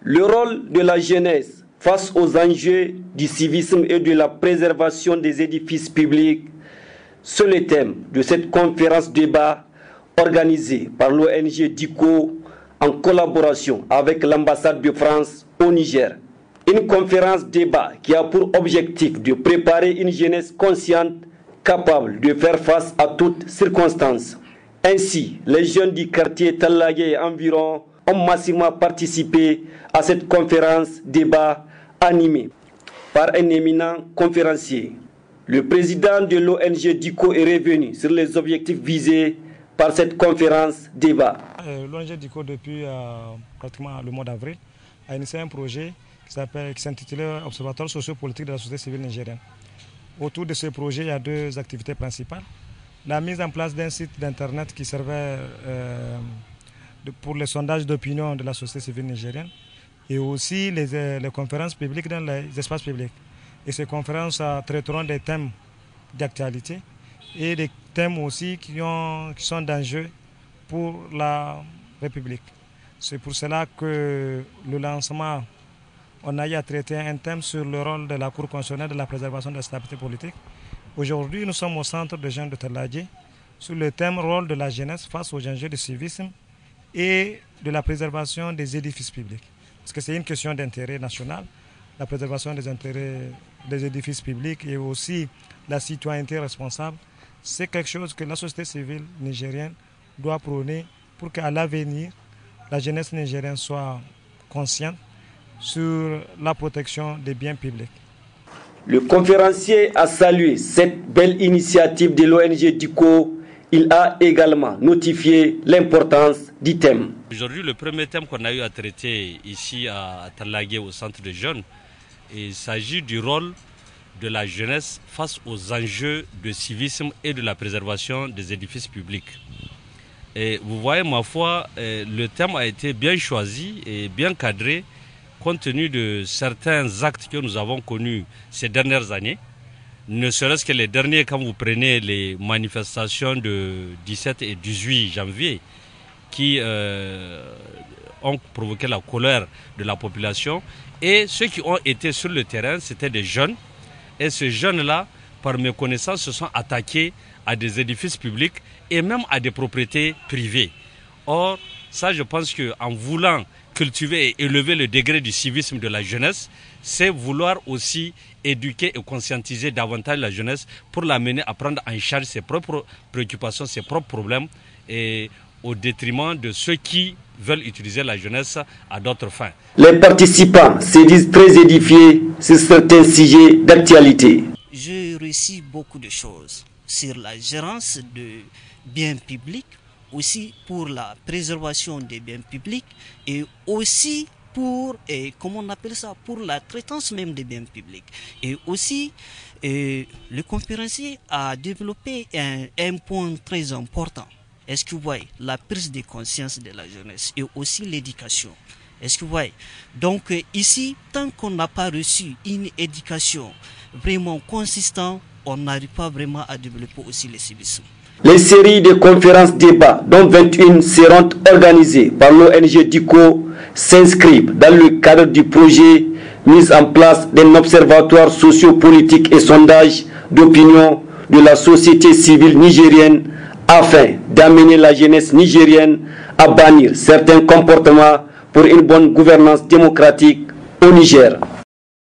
Le rôle de la jeunesse face aux enjeux du civisme et de la préservation des édifices publics, c'est le thème de cette conférence débat organisée par l'ONG DICO en collaboration avec l'ambassade de France au Niger. Une conférence débat qui a pour objectif de préparer une jeunesse consciente, capable de faire face à toutes circonstances. Ainsi, les jeunes du quartier Talagué et environ ont massivement participé à cette conférence débat animée par un éminent conférencier. Le président de l'ONG DICO est revenu sur les objectifs visés par cette conférence débat. L'ONG DICO, depuis pratiquement le mois d'avril, a initié un projet qui s'intitulait Observatoire sociopolitique de la société civile nigérienne. Autour de ce projet, il y a deux activités principales. La mise en place d'un site d'internet qui servait pour les sondages d'opinion de la société civile nigérienne et aussi les conférences publiques dans les espaces publics. Et ces conférences traiteront des thèmes d'actualité et des thèmes aussi qui sont d'enjeu pour la République. C'est pour cela que le lancement, on a eu à traiter un thème sur le rôle de la Cour constitutionnelle de la préservation de la stabilité politique. Aujourd'hui, nous sommes au centre de jeunes de Talagué sur le thème rôle de la jeunesse face aux enjeux du civisme et de la préservation des édifices publics. Parce que c'est une question d'intérêt national, la préservation des intérêts des édifices publics et aussi la citoyenneté responsable. C'est quelque chose que la société civile nigérienne doit prôner pour qu'à l'avenir, la jeunesse nigérienne soit consciente sur la protection des biens publics. Le conférencier a salué cette belle initiative de l'ONG DICO. Il a également notifié l'importance du thème. Aujourd'hui, le premier thème qu'on a eu à traiter ici à Talagué, au centre de jeunes, il s'agit du rôle de la jeunesse face aux enjeux de civisme et de la préservation des édifices publics. Et vous voyez, ma foi, le thème a été bien choisi et bien cadré compte tenu de certains actes que nous avons connus ces dernières années. Ne serait-ce que les derniers, quand vous prenez les manifestations de 17 et 18 janvier qui ont provoqué la colère de la population. Et ceux qui ont été sur le terrain, c'était des jeunes. Et ces jeunes-là, par mes connaissances, se sont attaqués à des édifices publics et même à des propriétés privées. Or, ça, je pense qu'en voulant cultiver et élever le degré du civisme de la jeunesse, c'est vouloir aussi éduquer et conscientiser davantage la jeunesse pour l'amener à prendre en charge ses propres préoccupations, ses propres problèmes, et au détriment de ceux qui veulent utiliser la jeunesse à d'autres fins. Les participants se disent très édifiés sur certains sujets d'actualité. J'ai réussi beaucoup de choses sur la gérance de biens publics, aussi pour la préservation des biens publics et aussi pour, comment on appelle ça, pour la traitance même des biens publics. Et aussi, le conférencier a développé un point très important. Est-ce que vous voyez la prise de conscience de la jeunesse et aussi l'éducation? Est-ce que vous voyez? Donc ici, tant qu'on n'a pas reçu une éducation vraiment consistante, on n'arrive pas vraiment à développer aussi le civisme. Les séries de conférences débats, dont 21 seront organisées par l'ONG DICO, s'inscrivent dans le cadre du projet mise en place d'un observatoire sociopolitique et sondage d'opinion de la société civile nigérienne afin d'amener la jeunesse nigérienne à bannir certains comportements pour une bonne gouvernance démocratique au Niger.